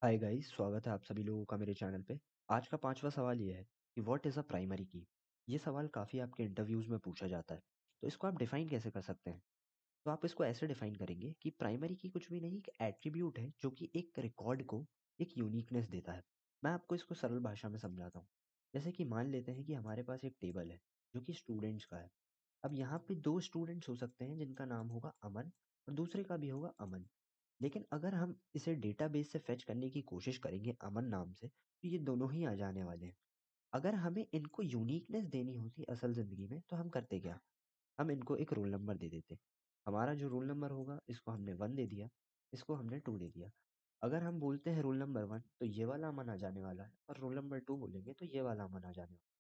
Hi guys, स्वागत है आप सभी लोगों का मेरे चैनल पे। आज का पांचवा सवाल ये है कि व्हाट इज़ अ प्राइमरी की। ये सवाल काफ़ी आपके इंटरव्यूज़ में पूछा जाता है। तो इसको आप डिफाइन कैसे कर सकते हैं? तो आप इसको ऐसे डिफाइन करेंगे कि प्राइमरी की कुछ भी नहीं, एक एट्रीब्यूट है जो कि एक रिकॉर्ड को एक यूनिकनेस देता है। मैं आपको इसको सरल भाषा में समझाता हूँ। जैसे कि मान लेते हैं कि हमारे पास एक टेबल है जो कि स्टूडेंट्स का है। अब यहाँ पे दो स्टूडेंट्स हो सकते हैं जिनका नाम होगा अमन और दूसरे का भी होगा अमन। लेकिन अगर हम इसे डेटाबेस से फेच करने की कोशिश करेंगे अमन नाम से, तो ये दोनों ही आ जाने वाले हैं। अगर हमें इनको यूनिकनेस देनी होती असल ज़िंदगी में, तो हम करते क्या? हम इनको एक रोल नंबर दे देते। हमारा जो रोल नंबर होगा, इसको हमने 1 दे दिया, इसको हमने 2 दे दिया। अगर हम बोलते हैं रोल नंबर 1, तो ये वाला अमन आ जाने वाला है, और रोल नंबर 2 बोलेंगे तो ये वाला अमन आ जाने वाला है।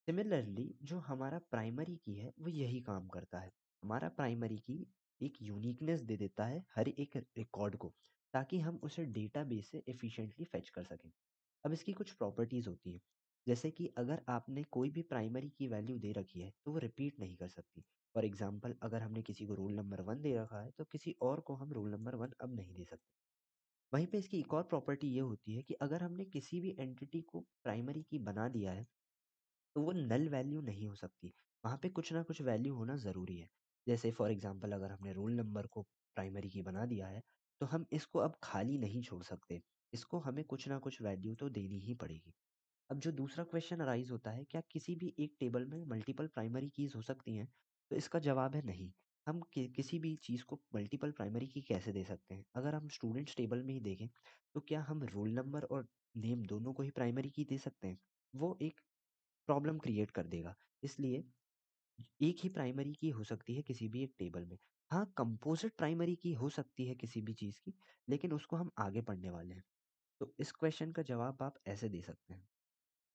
सिमिलरली जो हमारा प्राइमरी की है वो यही काम करता है। हमारा प्राइमरी की एक यूनिकनेस दे देता है हर एक रिकॉर्ड को, ताकि हम उसे डेटाबेस से एफिशिएंटली फेच कर सकें। अब इसकी कुछ प्रॉपर्टीज होती हैं, जैसे कि अगर आपने कोई भी प्राइमरी की वैल्यू दे रखी है तो वो रिपीट नहीं कर सकती। फॉर एग्जाम्पल, अगर हमने किसी को रोल नंबर 1 दे रखा है तो किसी और को हम रोल नंबर 1 अब नहीं दे सकते। वहीं पे इसकी एक और प्रॉपर्टी ये होती है कि अगर हमने किसी भी एंटिटी को प्राइमरी की बना दिया है, तो वो नल वैल्यू नहीं हो सकती। वहाँ पे कुछ ना कुछ वैल्यू होना ज़रूरी है। जैसे फॉर एग्ज़ाम्पल, अगर हमने रोल नंबर को प्राइमरी की बना दिया है, तो हम इसको अब खाली नहीं छोड़ सकते। इसको हमें कुछ ना कुछ वैल्यू तो देनी ही पड़ेगी। अब जो दूसरा क्वेश्चन अराइज़ होता है, क्या किसी भी एक टेबल में मल्टीपल प्राइमरी कीज़ हो सकती हैं? तो इसका जवाब है नहीं। हम किसी भी चीज़ को मल्टीपल प्राइमरी की कैसे दे सकते हैं? अगर हम स्टूडेंट्स टेबल में ही देखें, तो क्या हम रोल नंबर और नेम दोनों को ही प्राइमरी की दे सकते हैं? वो एक प्रॉब्लम क्रिएट कर देगा। इसलिए एक ही प्राइमरी की हो सकती है किसी भी एक टेबल में। हाँ, कंपोज़िट प्राइमरी की हो सकती है किसी भी चीज़ की, लेकिन उसको हम आगे पढ़ने वाले हैं। तो इस क्वेश्चन का जवाब आप ऐसे दे सकते हैं।